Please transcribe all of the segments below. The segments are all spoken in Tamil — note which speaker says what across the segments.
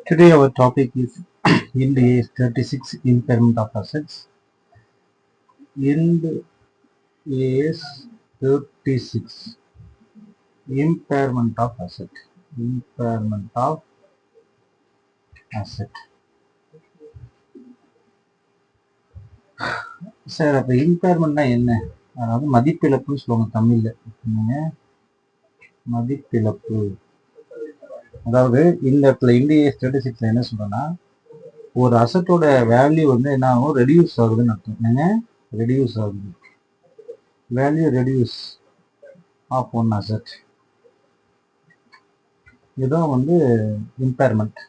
Speaker 1: Today our topic is Ind AS 36 impairment of assets. Ind AS 36 impairment of asset. Impairment of asset. Sir அப்போ இம்பேர்மெண்ட்னா என்ன? அதாவது மதிப்பிழப்புன்னு சொல்லுவாங்க தமிழ்ல. மதிப்பிழப்பு. அதாவது இந்த இடத்துல இண்ட் AS 36 என்ன சொல்றேன்னா, ஒரு அசட்டோட வேல்யூ வந்து என்ன ஆகும், ரெடியூஸ் ஆகுதுன்னு அர்த்தம். என்னங்க, ரெடியூஸ் ஆகுது. Value reduce of one asset. இதுதான் வந்து impairment.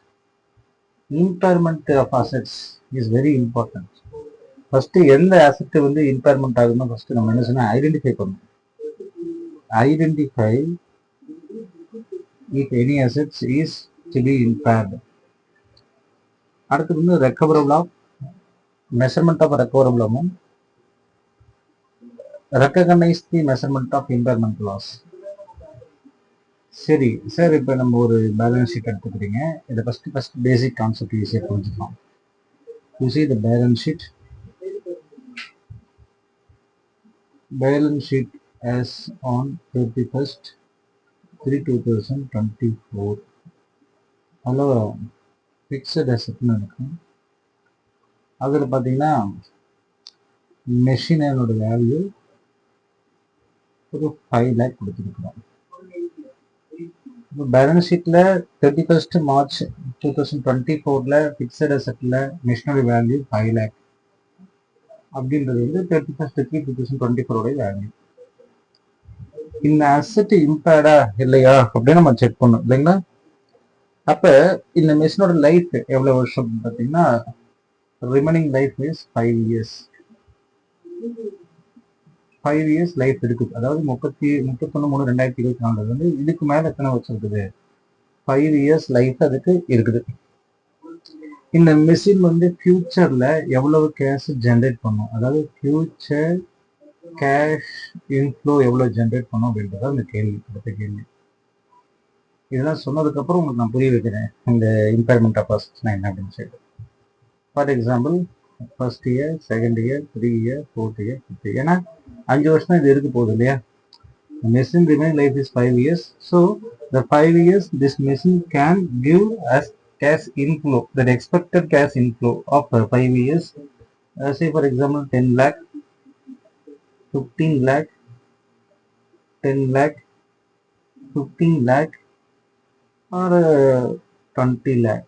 Speaker 1: Impairment of assets is very important. First எந்த அசட் வந்து இம்பேர்மெண்ட் ஆகுதுன்னா ஃபர்ஸ்ட் நம்ம என்ன சொன்னா ஐடென்டிஃபை பண்ணணும். Identify if any assets is to be impaired. அடுத்து வந்து recoverable of measurement of recoverable recognise the measurement of impairment loss. சரி சார், இப்போ நம்ம ஒரு பேலன்ஸ் ஷீட் எடுத்துக்கிறீங்க. இதை ஃபர்ஸ்ட் பேசிக் கான்செப்ட் ஈஸியாக புரிஞ்சுக்கலாம். You see the balance sheet. Balance sheet as on 31st 3/2024. அதில் ஃபிக்ஸட் அசெட்னு இருக்கும். அதில் பார்த்தீங்கன்னா மெஷினோட வேல்யூ ஒரு 5 lakh கொடுத்துருக்குறோம். பேலன்ஸ் ஷீட்டில் 31st March 2024 ஃபிக்ஸட் அசெட்டில் மெஷினரி வேல்யூ 5 lakh அப்படின்றது வந்து 31st 3/2024 வேல்யூ. இந்த அசெட் இம்பேர்டா இல்லையா அப்படின்னு நம்ம செக் பண்ணணும் இல்லைங்களா? அப்ப இந்த மெஷினோட லைஃப் எவ்வளவு வருஷம் பார்த்தீங்கன்னா, remaining life is 5 years. 5 years life இருக்குது. அதாவது 31/3/2024 வந்து இதுக்கு மேல எத்தனை வருஷம் இருக்குது? 5 years லைஃப் அதுக்கு இருக்குது. இந்த மெஷின் வந்து ஃபியூச்சர்ல எவ்வளவு கேஷ் ஜென்ரேட் பண்ணும், அதாவது ஃபியூச்சர் கேஷ் இன்ஃப்ளோ எவ்வளவு ஜென்ரேட் பண்ணும் அப்படின்றத அந்த கேள்வி, அடுத்த கேள்வி. இதெல்லாம் சொன்னதுக்கு அப்புறம் உங்களுக்கு நான் புரிய வைக்கிறேன் இந்த இம்பேர்மெண்ட் ஆஃப் அசெட்ஸ்னா என்ன அப்படின்னு சொல்லிட்டு. For example, first year, second year, 3 year, 4th year, 5th year. ஏன்னா 5 வருஷம் இது இருக்க போகுது இல்லையா? Machine remaining life is 5 years. So the 5 years this machine can give as cash inflow, that expected cash inflow of 5 years. Say for example 10 lakh, 15 lakh, 10 lakh, 15 lakh or 20 lakh.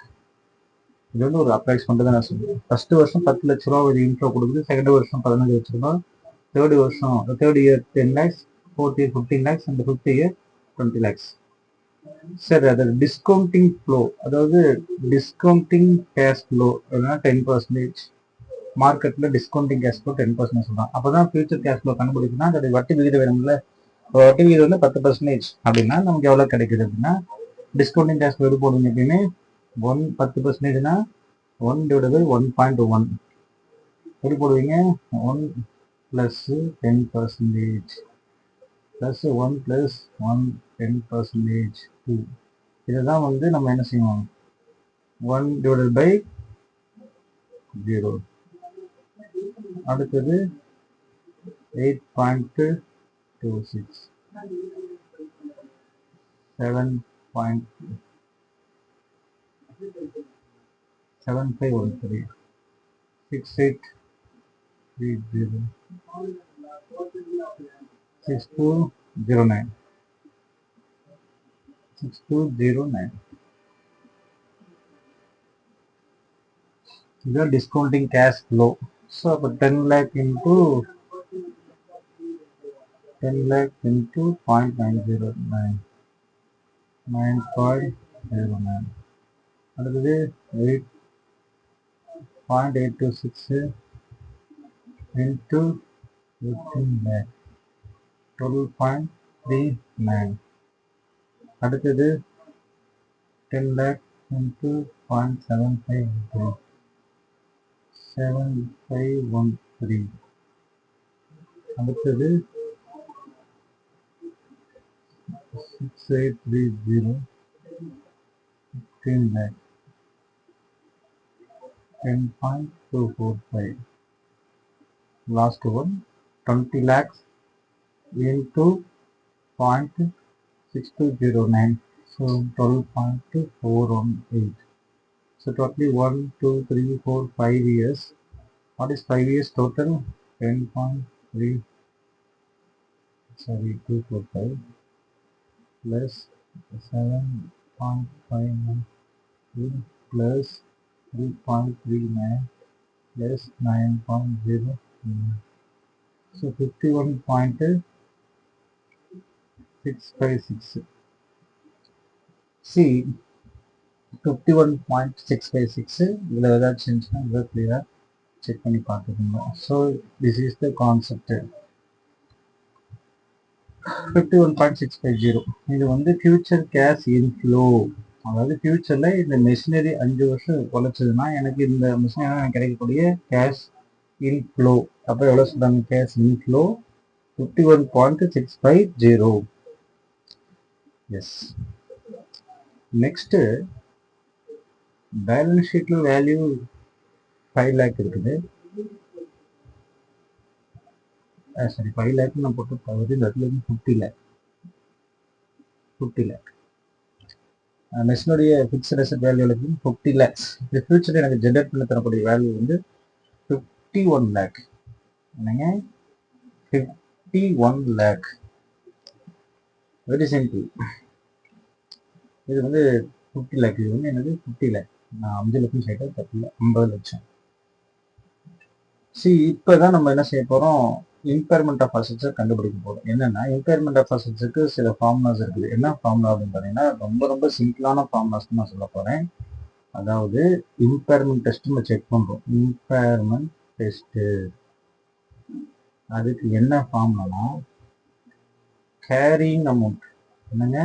Speaker 1: இது வந்து ஒரு அப்ராக்சிமேட் தான் நான் சொல்லுவேன். ஃபர்ஸ்ட் வருஷம் 10 லட்ச ரூபா ஒரு இன்ஃப்ளோ கொடுக்குது, செகண்ட் வருஷம் 15 லட்ச ரூபா, third year 10 lakhs, fourth year 15 lakhs and fifth year 20 lakhs. சரி, அது டிஸ்கவுண்டிங் ஃப்ளோ, அதாவது டிஸ்கவுண்டிங் கேஷ் ஃப்ளோ 10%. மார்க்கெட்ல டிஸ்கவுண்டிங் கேஷ் ஃப்ளோ 10% சொல்லலாம். அப்பதான் ஃபியூச்சர் கேஷ் ஃப்ளோ கண்டுபிடிக்கணும். அதோட வட்டி விகிதம் வேணும்ல. வட்டி விகிதம் வந்து 10% அப்படின்னா நமக்கு எவ்வளவு கிடைக்குது அப்படின்னா, டிஸ்கவுண்டிங் கேஷ் ஃப்ளோ எது போடுவீங்க எப்பயுமே 10%னா 1/1.1 எப்படி போடுவீங்க? 1 + 10% + 1 + 1 10% 2. இதுதான் வந்து நம்ம என்ன செய்வோம், 1/0. அடுத்தது 8.26, 7.7513, 6830, 6209, 6209. இதுதான் டிஸ்கவுண்டிங் கேஷ் ஃப்ளோ. ஸோ அப்போ 10 lakh into 0.909, 9.09. அடுத்தது 8.826 into 15 lakh, 12.39. அடுத்தது 10 lakh into 0.7513, 7513. அடுத்தது 6830, 15 lakh, 10.245. Last one 20 lakhs into 0.6209, so 12.418. So totally 1 2 3 4 5 years. What is 5 years total? 10.3 245 plus 7.59 plus 3.39 plus 9.0. So 51.656. See, 51.656 இதில் ஏதாச்சும் இருந்துச்சுன்னா இதை கிளியராக செக் பண்ணி பார்த்துக்கோங்க. So this is the concept. 51.650 இது வந்து ஃபியூச்சர் கேஷ் இன்ஃப்ளோ. அதாவது ஃபியூச்சரில் இந்த மெஷினரி 5 வருஷம் உழைச்சதுன்னா எனக்கு இந்த மிஷினரி எனக்கு கிடைக்கக்கூடிய கேஷ் இன்ஃப்ளோ. அப்போ எவ்வளோ சொல்கிறாங்க? Cash inflow 51.650. Yes. Next balance ஷீட்டில் வேல்யூ 5 lakh இருக்குது. சரி 5 lakh நான் போட்டு தவறு, இந்த இடத்துல இருந்து 50 lakh. மெஷினுடைய ஃபிக்ஸ்ட் அசெட் வேல்யூ 50 lakhs. இந்த ஃபியூச்சர் எனக்கு ஜென்ரேட் பண்ண தரக்கூடிய வேல்யூ வந்து 51 lakh. என்னங்க 51 lakh. Very simple. இது வந்து 50 lakh. இது வந்து என்னது 50 lakh. நான் 5 லட்சம் சேர்த்தா தப்பில்ல, 50 லட்சம். இப்போதான் நம்ம என்ன செய்ய போகிறோம்? இம்பேர்மெண்ட் ஆஃப் அசெட்ஸை கண்டுபிடிக்க போகிறோம். என்னன்னா இம்பேர்மெண்ட் ஆஃப் அசெட்ஸுக்கு சில ஃபார்முலாஸ் இருக்குது. என்ன ஃபார்முலா அப்படின்னு பார்த்தீங்கன்னா ரொம்ப சிம்பிளான ஃபார்முலாஸ் நான் சொல்ல போகிறேன். அதாவது இம்பேர்மெண்ட் டெஸ்ட் நம்ம செக் பண்ணுறோம். இம்பேர்மெண்ட் டெஸ்ட்டு அதுக்கு என்ன ஃபார்முலானா கேரிங் அமௌண்ட். என்னங்க?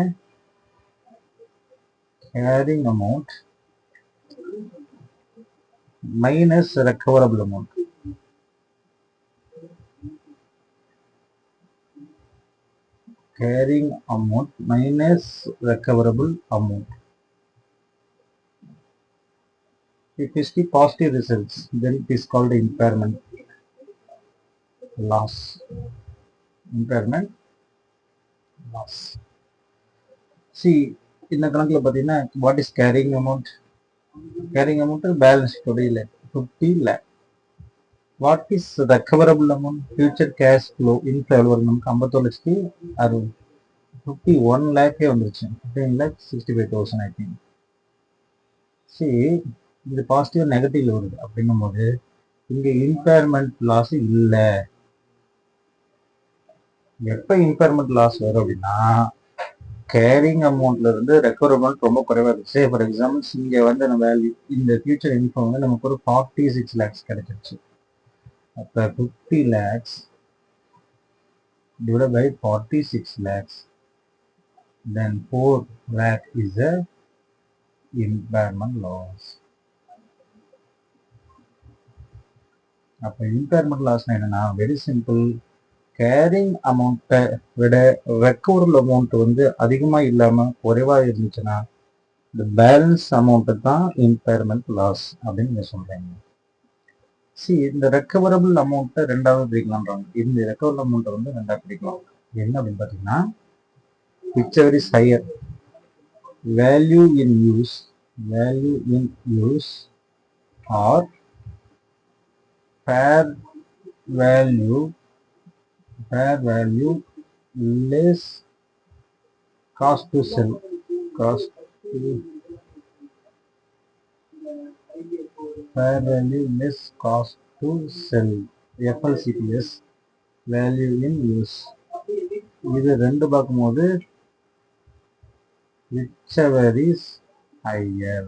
Speaker 1: Carrying amount minus recoverable amount. Carrying amount minus recoverable amount. If you see positive results, then it is called impairment loss. Impairment loss. See, இந்த கணக்கில் பார்த்தீங்கன்னா what is carrying amount? Carrying amount balance today 50 lakh. What is recoverable amount? Future cash flow inflow எவ்வளவு நமக்கு 51,60,60. 51 lakh வந்துருச்சு. 15,65,000 I think. இது பாசிட்டிவ் நெகட்டிவ்ல வருது. அப்படிங்கும் போது இங்க இம்பேர்மெண்ட் லாஸ் இல்லை. எப்ப இம்பேர்மெண்ட் லாஸ் வரும் அப்படின்னா கேரிங் அமௌண்ட்ல இருந்து ரெக்கவரபிள் ரொம்ப குறைவா இருக்கு. ஃபார் எக்ஸாம்பிள் இங்க வந்து நம்ம வேல்யூ இந்த ஃபியூச்சர் இன்ஃபோ வந்து நமக்கு ஒரு 46 lakhs கிடைச்சிருச்சு. அப்ப 50 lakhs divided by 46 lakhs, then 4 lakh is a impairment loss. அப்ப இம்பேர்மெண்ட் லாஸ் என்னன்னா வெரி சிம்பிள். கேரிங் அமௌண்ட்டை விட ரெக்கவரபிள் அமௌண்ட் வந்து அதிகமா இல்லாம குறைவா இருந்துச்சுன்னா இந்த பேலன்ஸ் அமௌண்ட்டு தான் இம்பேர்மெண்ட் லாஸ் அப்படின்னு நீங்க சொல்றீங்க. இந்த ரெக்கவரபிள் அமௌண்ட்டை ரெண்டாவது பிரிக்கலாம்ன்றாங்க. இந்த ரெக்கவரபிள் அமௌண்ட்டை வந்து ரெண்டாவது பிரிக்கலாம். என்ன அப்படின்னு பார்த்தீங்கன்னா whichever is higher, value in use or fair value less cost to sell. Fair value less cost to sell. FLCPS value in use. இது ரெண்டு பார்க்கும்போது whichever is higher.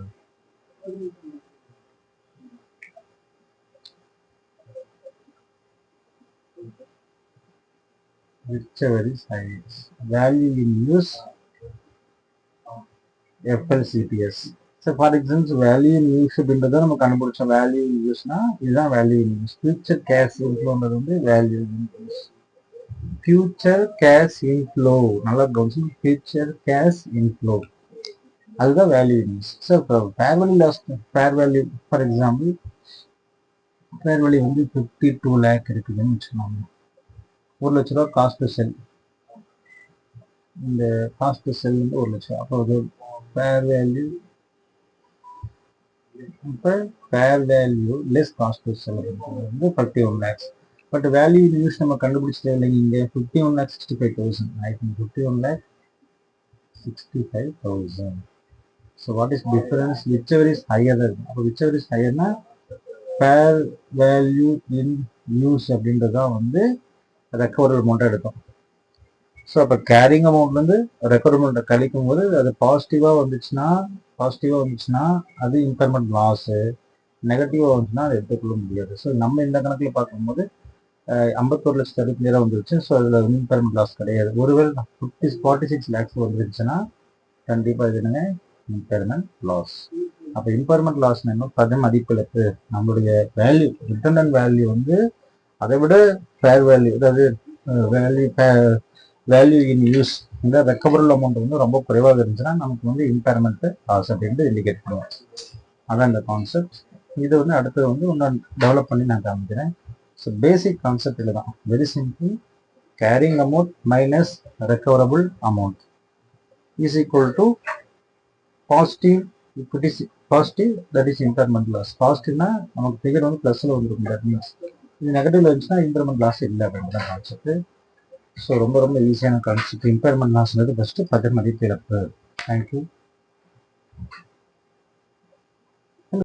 Speaker 1: Whichever is highest. Value in use FLCPS. For example, value in use அப்படின்றத நம்ம கண்டுபிடிச்சோம். வேல்யூ இன் யூஸ்னா இதுதான் value in use. Future cash இன்ஃப்ளோன்றது வந்து value in use. Future cash inflow நல்லா கவனிச்சு. ஃபியூச்சர் கேஷ் இன்ஃப்ளோ அதுதான் value in use. Fair value loss, fair value for example fair value வந்து 52 லேக் இருக்குதுன்னு வச்சுக்கோங்க. 1 லட்ச ரூபா காஸ்ட் செல், இந்த காஸ்ட் செல் வந்து 1 லட்சம். அப்போ அது ஃபேர் வேல்யூ, இப்போ ஃபேர் வேல்யூ லெஸ் காஸ்ட் செல் வந்து 51 லேக்ஸ். பட் வேல்யூ யூஸ் நம்ம கண்டுபிடிச்சதே இல்லைங்க. இங்கே 51,65,000. I think 51,65,000. So what is difference? Whichever is higher. அப்போ விச்செவர் இஸ் ஹையர்னா ஃபேர் வேல்யூ இன் யூஸ் அப்படின்றதான் வந்து ரெக்கவரபிள் அமௌண்ட்டாக எடுக்கும். ஸோ அப்போ கேரிங் அமௌண்ட்லேருந்து ரெக்கவரபிள் கழிக்கும் போது அது பாசிட்டிவாக வந்துச்சுன்னா அது இம்பேர்மெண்ட் லாஸு, நெகட்டிவாக வந்துச்சுன்னா அதை எடுத்துக்கொள்ள முடியாது. ஸோ நம்ம இந்த கணக்கில் பார்க்கும்போது 51,65,000 வந்துருச்சு. ஸோ அதில் இம்பேர்மெண்ட் லாஸ் கிடையாது. ஒருவேளை 46 லேக்ஸ் வந்துருச்சுன்னா கண்டிப்பாக இது என்னங்க இம்பேர்மெண்ட் லாஸ். அப்போ இம்பேர்மெண்ட் லாஸ் என்ன? பத மதிப்பிழப்பு. நம்மளுடைய வேல்யூ, ரிட்டர்ன் வேல்யூ வந்து அதை விட ஃபேர் வேல்யூ, அதாவது வேல்யூ இன் யூஸ், இந்த ரெக்கவரபிள் அமௌண்ட் வந்து ரொம்ப குறைவாக இருந்துச்சுன்னா நமக்கு வந்து இம்பேர்மெண்ட் லாஸ் அப்படின்ட்டு இண்டிகேட் பண்ணுவோம். அதான் இந்த கான்செப்ட். இது வந்து அடுத்தது வந்து ஒன்று டெவலப் பண்ணி நான் காமிக்கிறேன். ஸோ பேசிக் கான்செப்ட் இதுதான். Very simple. Carrying amount minus recoverable amount is equal to positive. இப்போ positive, that is impairment loss. பாசிட்டிவ்னா நமக்கு ஃபிகர் வந்து ப்ளஸில் வந்துருக்கும். தட் மீன்ஸ் இது நெகட்டிவ்ல இருந்துச்சுன்னா இம்பேர்மெண்ட் லாஸ் இல்லை அப்படின்ற கான்செப்ட். ஸோ ரொம்ப ரொம்ப ஈஸியான கான்செப்ட். இம்பேர்மெண்ட் லாஸ்ன்றது ஃபஸ்ட்டு பத மதிப்பிழப்பு. தேங்க்யூ.